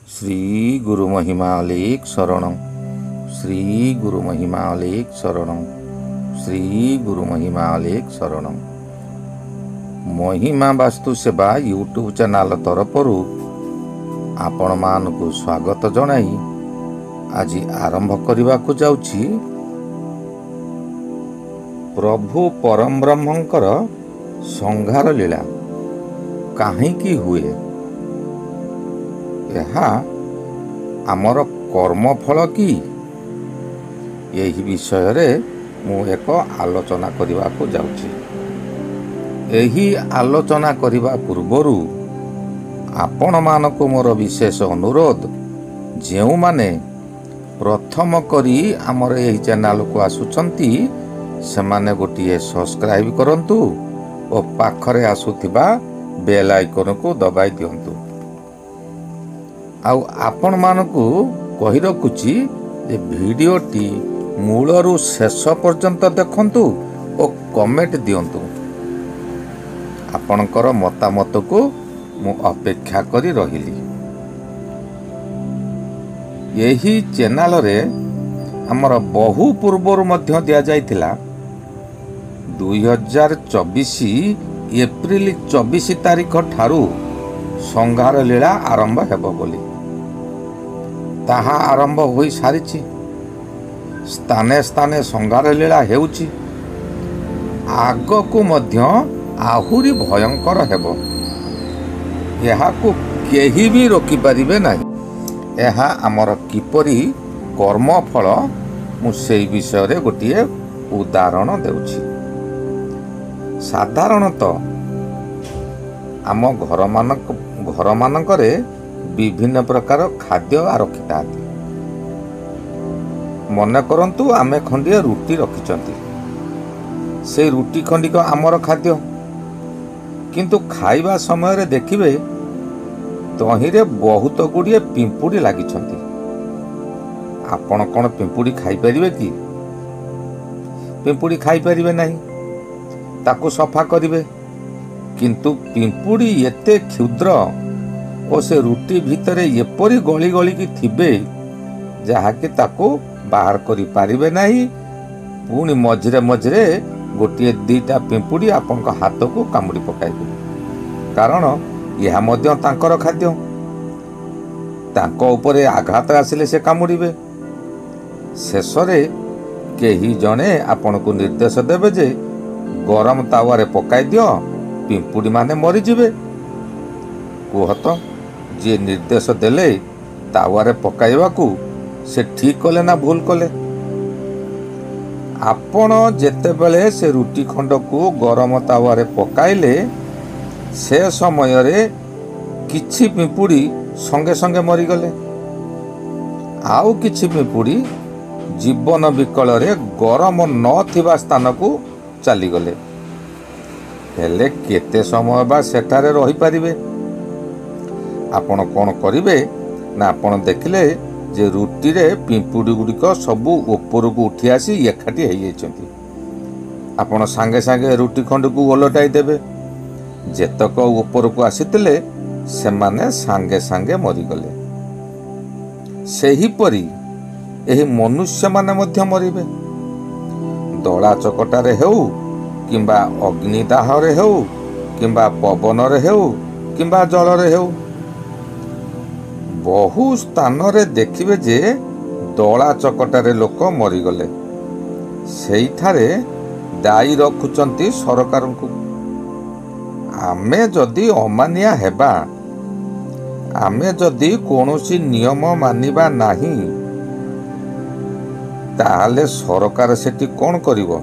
श्री गुरु महिमालिक शरणं श्री गुरु महिमालिक शरणं श्री गुरु महिमालिक शरणं। महिमा वास्तु सेवा यूट्यूब चैनल तरफरु आपण मानकु स्वागत जणाई आज आरंभ करने को जाउछि प्रभु परम ब्रह्मंकर संहार लीला काहींकी हुए यह आमर कर्मफल कि यही विषय रे मु एक आलोचना करने को जाउछि। एही आलोचना करने पूर्वरु आपण मानक मोर विशेष अनुरोध जेउ माने प्रथम करी आमर एही चैनल को आसुचंती सेमाने गोटिए सब्सक्राइब करंतु और पाखरे आसुथिबा बेल आइकन को दबाई दियंतु। आउ आपण मानकु कहि रखुची जे वीडियोटी मूलरू शेष पर्यंत देखंतु और कमेंट दियंतु। आपणकर मतामत को मु अपेक्षा करी रहिली। यही चैनल रे हमर बहु पूर्वर मध्य दिया जाइथिला 2024 एप्रिल 24 तारिख ठारू संहार लीला आरंभ हेबो बोली ताहा आरंभ होई सारिछि। स्थाने स्थाने संहार लीला हेउछि। आगकु मध्य आहुरी भयंकर हेबो। एहाकु केही भी रोकी परिबे नाही। एहा आमर किपरि कर्मफल मु सेई विषय रे गोटिए उदाहरण देउछि। साधारणतः आम घर मानकरे विभिन्न प्रकार खाद्य रखिता। मन करंतु आमे खंडिए रुटी रखिचंती। से रुटी खंडिक आमर खाद्य किंतु खाइबा समय रे देखिबे तहिरे बहुत गुड़िए पिंपुड़ी लागिछंती। आपण कौन पिंपुड़ी खाई परिबे कि? पिंपुड़ी खाई परिबे नहीं। ताकू सफा करिवे किंतु पिंपुड़ी एते क्षुद्र और से रुटी भितरे एपरी गली गली की थिबे जहा कि ताकू बाहर करि पारिबे नहीं। पुणी मझिरे मझिरे गोटिए दीटा पिंपुड़ी आपन हाथ को कामुड़ी पकाइबे कारण यह मध्य तांकर खाद्य। तांको उपरे आघात आसिले से कामुड़िबे। शेषरे केही जणे आपन को निर्देश देबे जे गरम तावारे पकाई दियो पिंपुड़ी माने मरी जिबे। कहत जे निर्देश देले तावारे पकाइबाकू से ठीक कले ना भूल कले? आपण जेतेबेले से रुटी खंड को गरम तावारे पकाइले से समय रे किछि पिंपुड़ी संगे संगे मरी गले। आउ किछि पिंपुड़ी जीवन विकल रे गरम न थिबा स्थान को चली गले। हेले केते समय बा सेठारे रही पारिबे? आपण कोन करिवे ना आपण देखले जे रुटी रे पिंपुड़ी गुड़िक सबू ऊपर को उठी आसी एकाठी हो जाइछंती। आपण सांगे सांगे रुटी खंड को ओलटाई देबे। जेतक ऊपर को आसीतिले सेमाने सांगे सांगे मरी गले। सेही परी एही मनुष्य माने मध्य मरिबे। दला चकटारे हेउ किंबा अग्निदाह रे हेउ किंबा पवन रे हेउ किंबा जल रे हेउ बहु स्थान रे देखिबे जे दला चकटारे लोक मरीगले। सेइठारे दायी रखुचंती सरकार को। आमे जदि अमानिया हेबा, आमे जदि कोनोसी नियम मानिबा नाही ताहले सरकार सेठी कोन करिवो?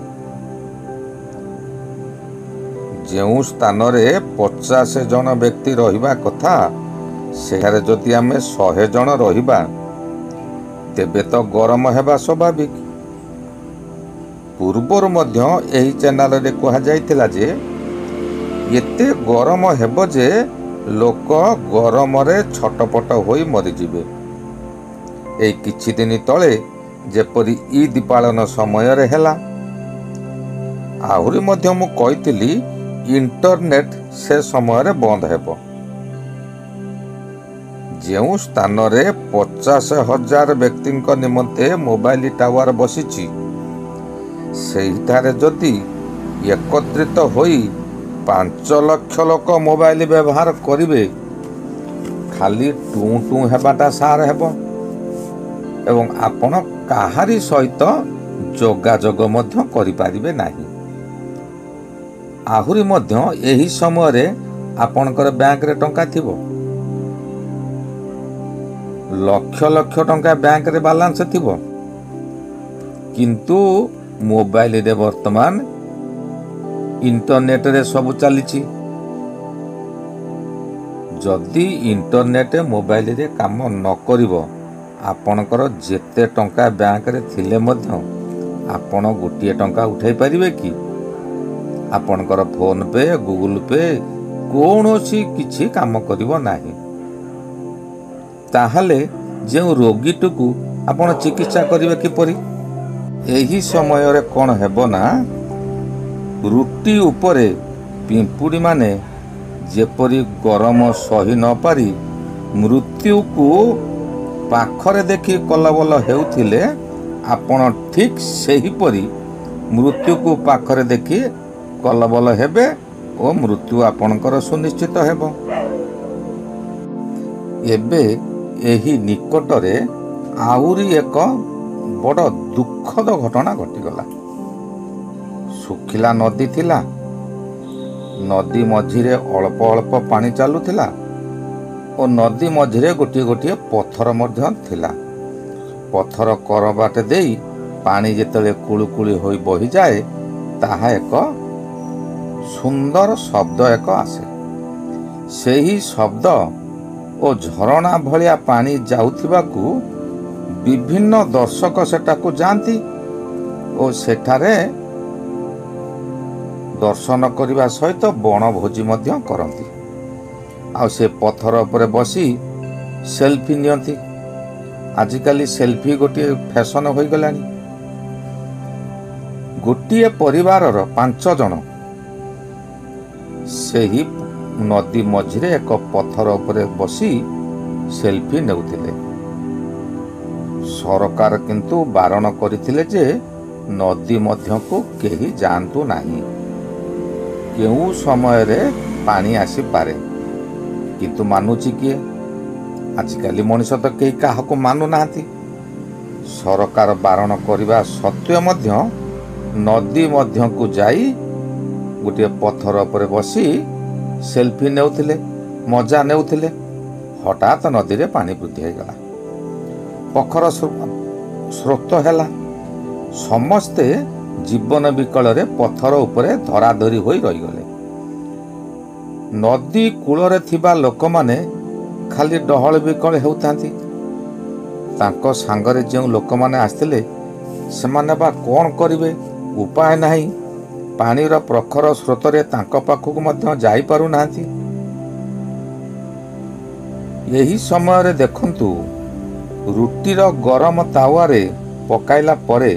जेउ स्थान रे 50 जन व्यक्ति रहिबा कथा सेठारे जदि आमे 100 जन रहिबा तेबे तो गरम हेबा स्वाभाविक। पूर्वर मध्य एही चैनल रे कहा जाइतिला जे एते गरम हेबो जे लोक गरम रे छटपट होई मरि जिबे। एई किछि दिन तळे जेपरी ईद पालन समय रे हेला। आहुरी मध्य मु कहितिली इंटरनेट से समय रे बंद हेबो। ଯେଉଁ ସ୍ଥାନରେ 50,000 ବ୍ୟକ୍ତିଙ୍କ ନିମନ୍ତେ ମୋବାଇଲ ଟାୱାର ବସିଛି, ସେହିଠାରେ ଯଦି ଏକତ୍ରିତ ହୋଇ 5 ଲକ୍ଷ ଲୋକ ମୋବାଇଲ ବ୍ୟବହାର କରିବେ, ଖାଲି ଟୁଁ ଟୁଁ ହେବାଟା ସାର ହେବ ଏବଂ ଆପଣ କାହାରି ସହିତ ଯୋଗାଯୋଗ ମଧ୍ୟ କରିପାରିବେ ନାହିଁ। ଆହୁରି ମଧ୍ୟ ଏହି ସମୟରେ ଆପଣଙ୍କର ବ୍ୟାଙ୍କରେ ଟଙ୍କା ଥିବ, ଲକ୍ଷ ଲକ୍ଷ ଟଙ୍କା ବ୍ୟାଙ୍କରେ ବାଲାନ୍ସ ଥିବ, କିନ୍ତୁ ମୋବାଇଲରେ ବର୍ତ୍ତମାନ ଇଣ୍ଟରନେଟରେ ସବୁ ଚାଲିଛି। ଯଦି ଇଣ୍ଟରନେଟ ମୋବାଇଲରେ କାମ ନ କରିବ, ଆପଣଙ୍କର ଯେତେ ଟଙ୍କା ବ୍ୟାଙ୍କରେ ଥିଲେ ମଧ୍ୟ ଆପଣ ଗୋଟିଏ ଟଙ୍କା ଉଠାଇ ପାରିବେ କି? ଆପଣଙ୍କର ଫୋନ ପେ, ଗୁଗୁଲ ପେ କୌଣସି କିଛି କାମ କରିବ ନାହିଁ। ତାହେଲେ ଯେଉଁ ରୋଗୀଟିକୁ ଆପଣ ଚିକିତ୍ସା କରିବେ କିପରି? ଏହି ସମୟରେ କ'ଣ ହେବ ନା, ରୁଟି ଉପରେ ପିମ୍ପୁଡ଼ିମାନେ ଯେପରି ଗରମ ସହି ନ ପାରି ମୃତ୍ୟୁକୁ ପାଖରେ ଦେଖି କଲବଲ ହେଉଥିଲେ, ଆପଣ ଠିକ୍ ସେହିପରି ମୃତ୍ୟୁକୁ ପାଖରେ ଦେଖି କଲବଲ ହେବେ ଓ ମୃତ୍ୟୁ ଆପଣଙ୍କର ସୁନିଶ୍ଚିତ ହେବ। ଏବେ ଏହି ନିକଟରେ ଆହୁରି ଏକ ବଡ଼ ଦୁଃଖଦ ଘଟଣା ଘଟିଗଲା। ଶୁଖିଲା ନଦୀ ଥିଲା, ନଦୀ ମଝିରେ ଅଳ୍ପ ଅଳ୍ପ ପାଣି ଚାଲୁଥିଲା ଓ ନଦୀ ମଝିରେ ଗୋଟିଏ ଗୋଟିଏ ପଥର ମଧ୍ୟ ଥିଲା। ପଥର କରବାଟେ ଦେଇ ପାଣି ଯେତେବେଳେ କୁଳୁକୁଳି ହୋଇ ବହିଯାଏ, ତାହା ଏକ ସୁନ୍ଦର ଶବ୍ଦ ଏକ ଆସେ। ସେହି ଶବ୍ଦ ଓ ଝରଣା ଭଳିଆ ପାଣି ଯାଉଥିବାକୁ ବିଭିନ୍ନ ଦର୍ଶକ ସେଠାକୁ ଯାଆନ୍ତି ଓ ସେଠାରେ ଦର୍ଶନ କରିବା ସହିତ ବଣଭୋଜି ମଧ୍ୟ କରନ୍ତି। ଆଉ ସେ ପଥର ଉପରେ ବସି ସେଲ୍ଫି ନିଅନ୍ତି। ଆଜିକାଲି ସେଲ୍ଫି ଗୋଟିଏ ଫ୍ୟାସନ ହୋଇଗଲାଣି। ଗୋଟିଏ ପରିବାରର 5 ଜଣ ସେହି ନଦୀ ମଝିରେ ଏକ ପଥର ଉପରେ ବସି ସେଲ୍ଫି ନେଉଥିଲେ। ସରକାର କିନ୍ତୁ ବାରଣ କରିଥିଲେ ଯେ ନଦୀ ମଧ୍ୟକୁ କେହି ଯାଆନ୍ତୁ ନାହିଁ, କେଉଁ ସମୟରେ ପାଣି ଆସିପାରେ। କିନ୍ତୁ ମାନୁଛି କିଏ? ଆଜିକାଲି ମଣିଷ ତ କେହି କାହାକୁ ମାନୁନାହାନ୍ତି। ସରକାର ବାରଣ କରିବା ସତ୍ତ୍ୱେ ମଧ୍ୟ ନଦୀ ମଧ୍ୟକୁ ଯାଇ ଗୋଟିଏ ପଥର ଉପରେ ବସି ସେଲ୍ଫି ନେଉଥିଲେ, ମଜା ନେଉଥିଲେ। ହଠାତ୍ ନଦୀରେ ପାଣି ବୃଦ୍ଧି ହୋଇଗଲା, ପଥର ସ୍ରୋତ ହେଲା। ସମସ୍ତେ ଜୀବନ ବିକଳରେ ପଥର ଉପରେ ଧରାଧରି ହୋଇ ରହିଗଲେ। ନଦୀ କୂଳରେ ଥିବା ଲୋକମାନେ ଖାଲି ଡହଳ ବିକଳ ହେଉଥାନ୍ତି। ତାଙ୍କ ସାଙ୍ଗରେ ଯେଉଁ ଲୋକମାନେ ଆସିଥିଲେ, ସେମାନେ ବା କ'ଣ କରିବେ? ଉପାୟ ନାହିଁ। ପାଣିର ପ୍ରଖର ସ୍ରୋତରେ ତାଙ୍କ ପାଖକୁ ମଧ୍ୟ ଯାଇପାରୁନାହାନ୍ତି। ଏହି ସମୟରେ ଦେଖନ୍ତୁ, ରୁଟିର ଗରମ ତାୱାରେ ପକାଇଲା ପରେ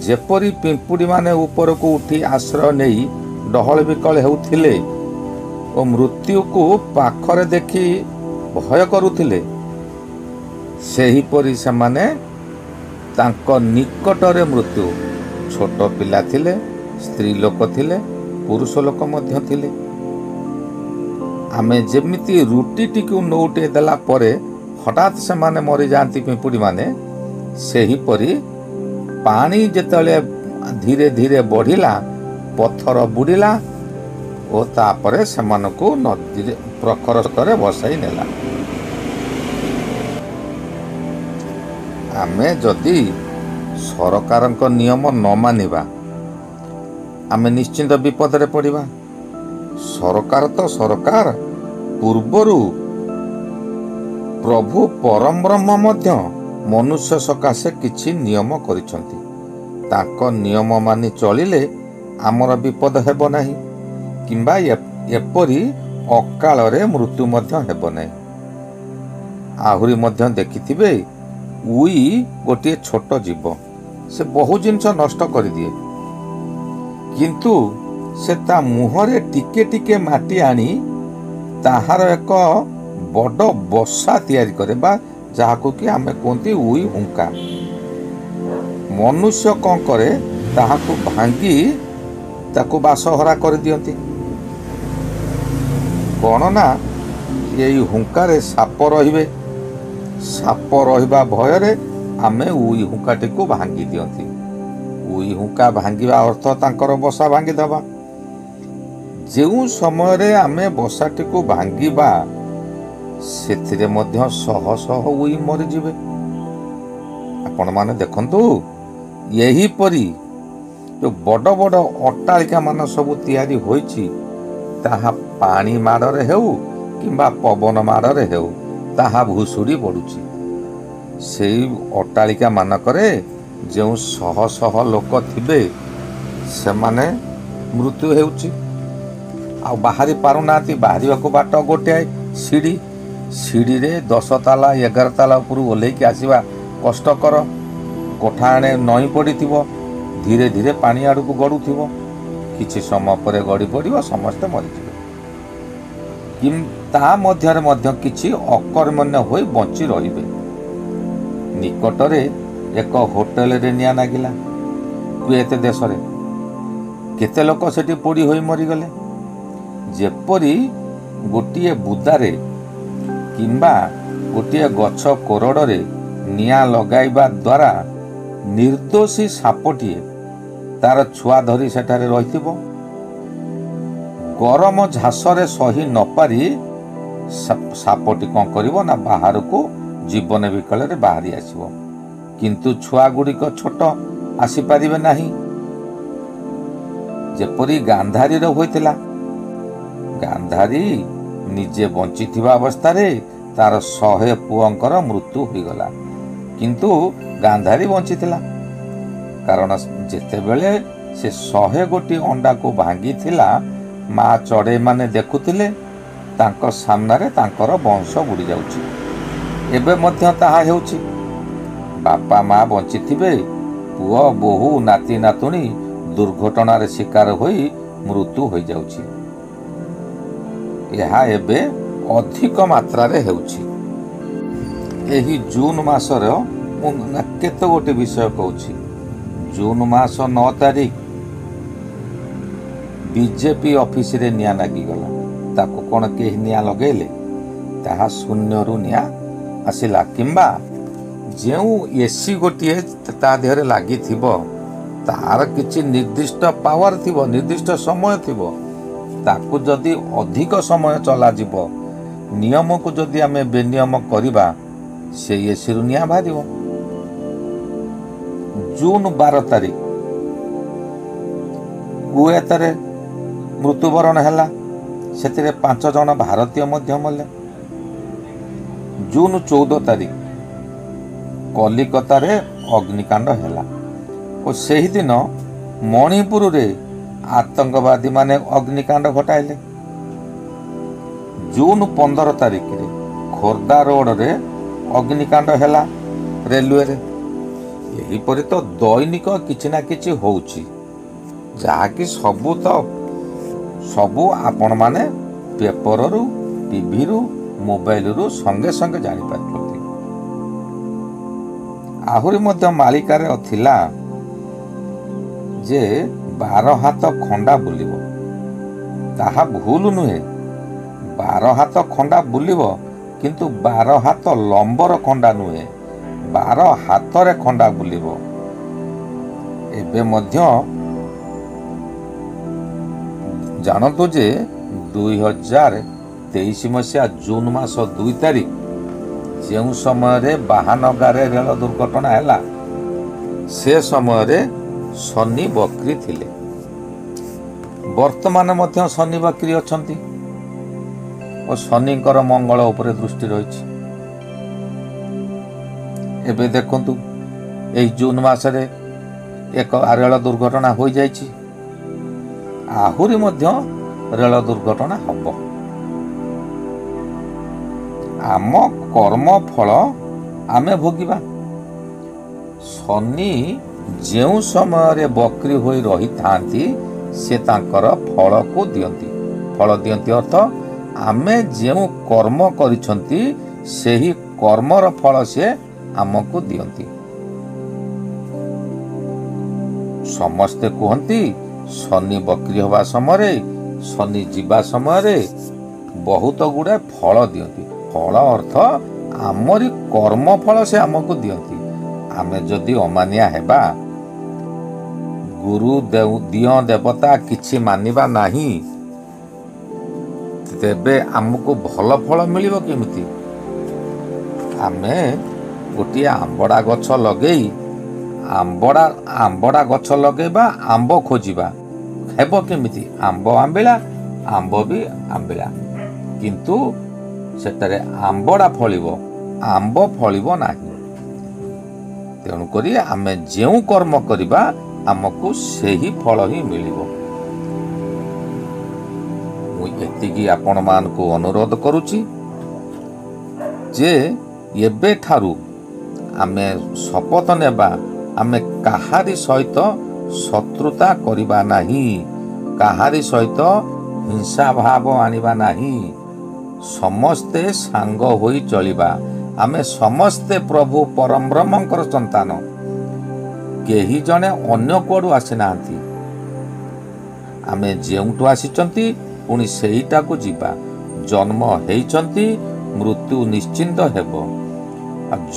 ଯେପରି ପିମ୍ପୁଡ଼ିମାନେ ଉପରକୁ ଉଠି ଆଶ୍ରୟ ନେଇ ଡହଳ ବିକଳ ହେଉଥିଲେ ଓ ମୃତ୍ୟୁକୁ ପାଖରେ ଦେଖି ଭୟ କରୁଥିଲେ, ସେହିପରି ସେମାନେ ତାଙ୍କ ନିକଟରେ ମୃତ୍ୟୁ, ଛୋଟ ପିଲା ଥିଲେ, ସ୍ତ୍ରୀ ଲୋକ ଥିଲେ, ପୁରୁଷ ଲୋକ ମଧ୍ୟ ଥିଲେ। ଆମେ ଯେମିତି ରୁଟିଟିକୁ ନଉଟେଇ ଦେଲା ପରେ ହଠାତ୍ ସେମାନେ ମରିଯାଆନ୍ତି ପିମ୍ପୁଡ଼ିମାନେ, ସେହିପରି ପାଣି ଯେତେବେଳେ ଧୀରେ ଧୀରେ ବଢ଼ିଲା, ପଥର ବୁଡ଼ିଲା ଓ ତାପରେ ସେମାନଙ୍କୁ ନଦୀରେ ପ୍ରଖର ସ୍ରୋତରେ ବସାଇ ନେଲା। ଆମେ ଯଦି ସରକାରଙ୍କ ନିୟମ ନ ମାନିବା, ଆମେ ନିଶ୍ଚିନ୍ତ ବିପଦରେ ପଡ଼ିବା। ସରକାର ତ ସରକାର, ପୂର୍ବରୁ ପ୍ରଭୁ ପରମ ବ୍ରହ୍ମ ମଧ୍ୟ ମନୁଷ୍ୟ ସକାଶେ କିଛି ନିୟମ କରିଛନ୍ତି। ତାଙ୍କ ନିୟମ ମାନି ଚଳିଲେ ଆମର ବିପଦ ହେବ ନାହିଁ, କିମ୍ବା ଏପରି ଅକାଳରେ ମୃତ୍ୟୁ ମଧ୍ୟ ହେବ ନାହିଁ। ଆହୁରି ମଧ୍ୟ ଦେଖିଥିବେ, ଉଇ ଗୋଟିଏ ଛୋଟ ଜୀବ, ସେ ବହୁ ଜିନିଷ ନଷ୍ଟ କରିଦିଏ, କିନ୍ତୁ ସେ ତା ମୁହଁରେ ଟିକେ ଟିକେ ମାଟି ଆଣି ତାହାର ଏକ ବଡ଼ ବସା ତିଆରି କରେ ବା ଯାହାକୁ କି ଆମେ କୁହନ୍ତି ଉଇ ହୁଙ୍କା। ମନୁଷ୍ୟ କ'ଣ କରେ, ତାହାକୁ ଭାଙ୍ଗି ତାକୁ ବାସହରା କରିଦିଅନ୍ତି। କ'ଣ ନା ଏଇ ହୁଙ୍କାରେ ସାପ ରହିବେ, ସାପ ରହିବା ଭୟରେ ଆମେ ଉଇ ହୁଙ୍କାଟିକୁ ଭାଙ୍ଗି ଦିଅନ୍ତି। ଉଇ ହୁଙ୍କା ଭାଙ୍ଗିବା ଅର୍ଥ ତାଙ୍କର ବସା ଭାଙ୍ଗିଦେବା। ଯେଉଁ ସମୟରେ ଆମେ ବସାଟିକୁ ଭାଙ୍ଗିବା, ସେଥିରେ ମଧ୍ୟ ଶହ ଶହ ଉଇ ମରିଯିବେ। ଆପଣମାନେ ଦେଖନ୍ତୁ, ଏହିପରି ଯେଉଁ ବଡ଼ ବଡ଼ ଅଟ୍ଟାଳିକା ମାନ ସବୁ ତିଆରି ହୋଇଛି, ତାହା ପାଣି ମାଡ଼ରେ ହେଉ କିମ୍ବା ପବନ ମାଡ଼ରେ ହେଉ ତାହା ଭୁଷୁଡ଼ି ପଡ଼ୁଛି। ସେଇ ଅଟ୍ଟାଳିକା ମାନଙ୍କରେ ଯେଉଁ ଶହ ଶହ ଲୋକ ଥିବେ, ସେମାନେ ମୃତ୍ୟୁ ହେଉଛି। ଆଉ ବାହାରି ପାରୁନାହାନ୍ତି। ବାହାରିବାକୁ ବାଟ ଗୋଟିଏ ସିଡ଼ି। ସିଡ଼ିରେ 10 ତାଲା 11 ତାଲା ଉପରୁ ଓହ୍ଲେଇକି ଆସିବା କଷ୍ଟକର। କୋଠା ଆଣେ ନଇଁ ପଡ଼ିଥିବ, ଧୀରେ ଧୀରେ ପାଣି ଆଡ଼କୁ ଗଡ଼ୁଥିବ। କିଛି ସମୟ ପରେ ଗଡ଼ି ପଡ଼ିବ, ସମସ୍ତେ ମରିଯିବେ। ତା ମଧ୍ୟରେ ମଧ୍ୟ କିଛି ଅକର୍ମଣ୍ୟ ହୋଇ ବଞ୍ଚି ରହିବେ। ନିକଟରେ ଏକ ହୋଟେଲରେ ନିଆଁ ଲାଗିଲା କୁଏତ ଦେଶରେ। କେତେ ଲୋକ ସେଠି ପୋଡ଼ି ହୋଇ ମରିଗଲେ। ଯେପରି ଗୋଟିଏ ବୁଦାରେ କିମ୍ବା ଗୋଟିଏ ଗଛ କୋରଡ଼ରେ ନିଆଁ ଲଗାଇବା ଦ୍ୱାରା ନିର୍ଦ୍ଦୋଷୀ ସାପଟିଏ ତାର ଛୁଆ ଧରି ସେଠାରେ ରହିଥିବ। ଗରମ ଝାସରେ ସହି ନପାରି ସାପଟି କ'ଣ କରିବ ନା ବାହାରକୁ ଜୀବନ ବିକଳରେ ବାହାରି ଆସିବ। କିନ୍ତୁ ଛୁଆ ଗୁଡ଼ିକ ଛୋଟ, ଆସିପାରିବେ ନାହିଁ। ଯେପରି ଗାନ୍ଧାରୀର ହୋଇଥିଲା। ଗାନ୍ଧାରୀ ନିଜେ ବଞ୍ଚିଥିବା ଅବସ୍ଥାରେ ତାର 100 ପୁଅଙ୍କର ମୃତ୍ୟୁ ହୋଇଗଲା, କିନ୍ତୁ ଗାନ୍ଧାରୀ ବଞ୍ଚିଥିଲା। କାରଣ ଯେତେବେଳେ ସେ 100 ଗୋଟି ଅଣ୍ଡାକୁ ଭାଙ୍ଗିଥିଲା, ମା ଚଢ଼େଇ ମାନେ ଦେଖୁଥିଲେ ତାଙ୍କ ସାମ୍ନାରେ ତାଙ୍କର ବଂଶ ବୁଡ଼ି ଯାଉଛି। ଏବେ ମଧ୍ୟ ତାହା ହେଉଛି। ବାପା ମା ବଞ୍ଚିଥିବେ, ପୁଅ ବୋହୂ ନାତି ନାତୁଣୀ ଦୁର୍ଘଟଣାରେ ଶିକାର ହୋଇ ମୃତ୍ୟୁ ହୋଇଯାଉଛି। ଏହା ଏବେ ଅଧିକ ମାତ୍ରାରେ ହେଉଛି। ଏହି ଜୁନ ମାସର ମୁଁ କେତେ ଗୋଟି ବିଷୟ କହୁଛି। ଜୁନ ମାସ 9 ତାରିଖ ବିଜେପି ଅଫିସରେ ନିଆଁ ଲାଗିଗଲା। ତାକୁ କ'ଣ କେହି ନିଆଁ ଲଗେଇଲେ? ତାହା ଶୂନ୍ୟରୁ ନିଆଁ ଆସିଲା। କିମ୍ବା ଯେଉଁ ଏସି ଗୋଟିଏ ତା ଦେହରେ ଲାଗିଥିବ, ତାର କିଛି ନିର୍ଦ୍ଦିଷ୍ଟ ପାୱାର ଥିବ, ନିର୍ଦ୍ଦିଷ୍ଟ ସମୟ ଥିବ। ତାକୁ ଯଦି ଅଧିକ ସମୟ ଚଲାଯିବ, ନିୟମକୁ ଯଦି ଆମେ ବେନିୟମ କରିବା, ସେଇ ଏସିରୁ ନିଆଁ ବାହାରିବ। ଜୁନ 12 ତାରିଖ କୁଏତରେ ମୃତ୍ୟୁବରଣ ହେଲା। ସେଥିରେ 5 ଜଣ ଭାରତୀୟ ମଧ୍ୟ ମଲେ। ଜୁନ 14 ତାରିଖ କଲିକତାରେ ଅଗ୍ନିକାଣ୍ଡ ହେଲା ଓ ସେହିଦିନ ମଣିପୁରରେ ଆତଙ୍କବାଦୀ ମାନେ ଅଗ୍ନିକାଣ୍ଡ ଘଟାଇଲେ। ଜୁନ 15 ତାରିଖରେ ଖୋର୍ଦ୍ଧା ରୋଡ଼ରେ ଅଗ୍ନିକାଣ୍ଡ ହେଲା ରେଲୱେରେ। ଏହିପରି ତ ଦୈନିକ କିଛି ନା କିଛି ହେଉଛି, ଯାହାକି ସବୁ ଆପଣମାନେ ପେପରରୁ, ଟିଭିରୁ, ମୋବାଇଲରୁ ସଙ୍ଗେ ସଙ୍ଗେ ଜାଣିପାରୁଛନ୍ତି। ଆହୁରି ମଧ୍ୟ ମାଳିକାରେ ଥିଲା ଯେ 12 ହାତ ଖଣ୍ଡା ବୁଲିବ। ତାହା ଭୁଲ ନୁହେଁ। 12 ହାତ ଖଣ୍ଡା ବୁଲିବ, କିନ୍ତୁ 12 ହାତ ଲମ୍ବର ଖଣ୍ଡା ନୁହେଁ, 12 ହାତରେ ଖଣ୍ଡା ବୁଲିବ। ଏବେ ମଧ୍ୟ ଜାଣନ୍ତୁ ଯେ 2023 ମସିହା ଜୁନ ମାସ 2 ତାରିଖ ଯେଉଁ ସମୟରେ ବାହାନଗାରେ ରେଳ ଦୁର୍ଘଟଣା ହେଲା, ସେ ସମୟରେ ଶନି ବକ୍ରି ଥିଲେ। ବର୍ତ୍ତମାନ ମଧ୍ୟ ଶନି ବକ୍ରି ଅଛନ୍ତି ଓ ଶନିଙ୍କର ମଙ୍ଗଳ ଉପରେ ଦୃଷ୍ଟି ରହିଛି। ଏବେ ଦେଖନ୍ତୁ, ଏହି ଜୁନ ମାସରେ ଏକ ରେଳ ଦୁର୍ଘଟଣା ହୋଇଯାଇଛି। ଆହୁରି ମଧ୍ୟ ରେଳ ଦୁର୍ଘଟଣା ହେବ। ଆମ କର୍ମ ଫଳ ଆମେ ଭୋଗିବା। ଶନି ଯେଉଁ ସମୟରେ ବକ୍ରି ହୋଇ ରହିଥାନ୍ତି, ସେ ତାଙ୍କର ଫଳକୁ ଦିଅନ୍ତି। ଫଳ ଦିଅନ୍ତି ଅର୍ଥ ଆମେ ଯେଉଁ କର୍ମ କରିଛନ୍ତି ସେହି କର୍ମର ଫଳ ସେ ଆମକୁ ଦିଅନ୍ତି। ସମସ୍ତେ କୁହନ୍ତି ଶନି ବକ୍ରି ହେବା ସମୟରେ, ଶନି ଯିବା ସମୟରେ ବହୁତ ଗୁଡ଼ାଏ ଫଳ ଦିଅନ୍ତି। ଫଳ ଅର୍ଥ ଆମରି କର୍ମ ଫଳ ସେ ଆମକୁ ଦିଅନ୍ତି। ଆମେ ଯଦି ଅମାନିଆ ହେବା, ଗୁରୁ ଦିଅଁ ଦେବତା କିଛି ମାନିବା ନାହିଁ, ତେବେ ଆମକୁ ଭଲ ଫଳ ମିଳିବ କେମିତି? ଆମେ ଗୋଟିଏ ଆମ୍ବଡ଼ା ଗଛ ଲଗେଇ ଆମ୍ବଡ଼ା ଗଛ ଲଗେଇବା, ଆମ୍ବ ଖୋଜିବା, ହେବ କେମିତି? ଆମ୍ବ ଆମ୍ବିଳା, ଆମ୍ବ ବି ଆମ୍ବିଳା, କିନ୍ତୁ ସେଠାରେ ଆମ୍ବଡ଼ା ଫଳିବ, ଆମ୍ବ ଫଳିବ ନାହିଁ। ତେଣୁକରି ଆମେ ଯେଉଁ କର୍ମ କରିବା ଆମକୁ ସେହି ଫଳ ହିଁ ମିଳିବ। ମୁଁ ଏତିକି ଆପଣମାନଙ୍କୁ ଅନୁରୋଧ କରୁଛି ଯେ ଏବେଠାରୁ ଆମେ ଶପଥ ନେବା, ଆମେ କାହାରି ସହିତ ଶତ୍ରୁତା କରିବା ନାହିଁ, କାହାରି ସହିତ ହିଂସା ଭାବ ଆଣିବା ନାହିଁ, ସମସ୍ତେ ସାଙ୍ଗ ହୋଇ ଚଳିବା। ଆମେ ସମସ୍ତେ ପ୍ରଭୁ ପରବ୍ରହ୍ମଙ୍କର ସନ୍ତାନ, କେହି ଜଣେ ଅନ୍ୟ କୁଆଡ଼ୁ ଆସିନାହାନ୍ତି। ଆମେ ଯେଉଁଠୁ ଆସିଛନ୍ତି ପୁଣି ସେଇଟାକୁ ଯିବା। ଜନ୍ମ ହେଇଛନ୍ତି, ମୃତ୍ୟୁ ନିଶ୍ଚିନ୍ତ ହେବ।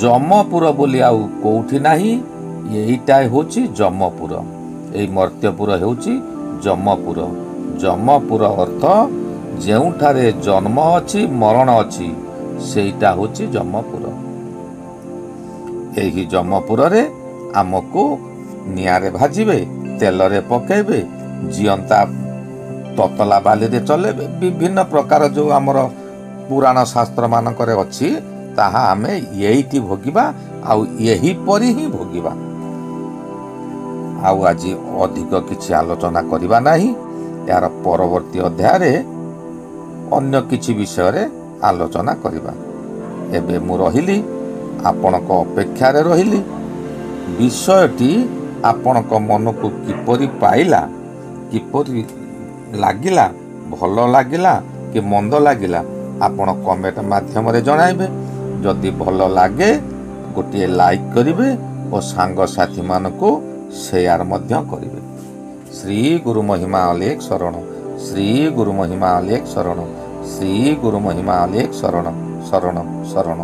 ଯମପୁର ବୋଲି ଆଉ କୋଉଠି ନାହିଁ, ଏଇଟା ହେଉଛି ଯମପୁର। ଏଇ ମର୍ତ୍ତ୍ୟପୁର ହେଉଛି ଯମପୁର। ଯମପୁର ଅର୍ଥ ଯେଉଁଠାରେ ଜନ୍ମ ଅଛି, ମରଣ ଅଛି, ସେଇଟା ହେଉଛି ଯମପୁର। ଏହି ଯମପୁରରେ ଆମକୁ ନିଆଁରେ ଭାଜିବେ, ତେଲରେ ପକାଇବେ, ଜିଅନ୍ତା ତତଲା ବାଲିରେ ଚଲେଇବେ। ବିଭିନ୍ନ ପ୍ରକାର ଯେଉଁ ଆମର ପୁରାଣ ଶାସ୍ତ୍ର ମାନଙ୍କରେ ଅଛି, ତାହା ଆମେ ଏଇଠି ଭୋଗିବା, ଆଉ ଏହିପରି ହିଁ ଭୋଗିବା। ଆଉ ଆଜି ଅଧିକ କିଛି ଆଲୋଚନା କରିବା ନାହିଁ। ଏହାର ପରବର୍ତ୍ତୀ ଅଧ୍ୟାୟରେ ଅନ୍ୟ କିଛି ବିଷୟରେ ଆଲୋଚନା କରିବା। ଏବେ ମୁଁ ରହିଲି, ଆପଣଙ୍କ ଅପେକ୍ଷାରେ ରହିଲି। ବିଷୟଟି ଆପଣଙ୍କ ମନକୁ କିପରି ପାଇଲା, କିପରି ଲାଗିଲା, ଭଲ ଲାଗିଲା କି ମନ୍ଦ ଲାଗିଲା, ଆପଣ କମେଣ୍ଟ ମାଧ୍ୟମରେ ଜଣାଇବେ। ଯଦି ଭଲ ଲାଗେ ଗୋଟିଏ ଲାଇକ୍ କରିବେ ଓ ସାଙ୍ଗସାଥିମାନଙ୍କୁ ସେୟାର ମଧ୍ୟ କରିବେ। ଶ୍ରୀ ଗୁରୁ ମହିମା ଅଲେଖ ଶରଣ, ଶ୍ରୀ ଗୁରୁ ମହିମା ଅଲେଖ ଶରଣ, ଶ୍ରୀ ଗୁରୁ ମହିମା ଅଲେଖ ଶରଣ, ଶରଣ ଶରଣ।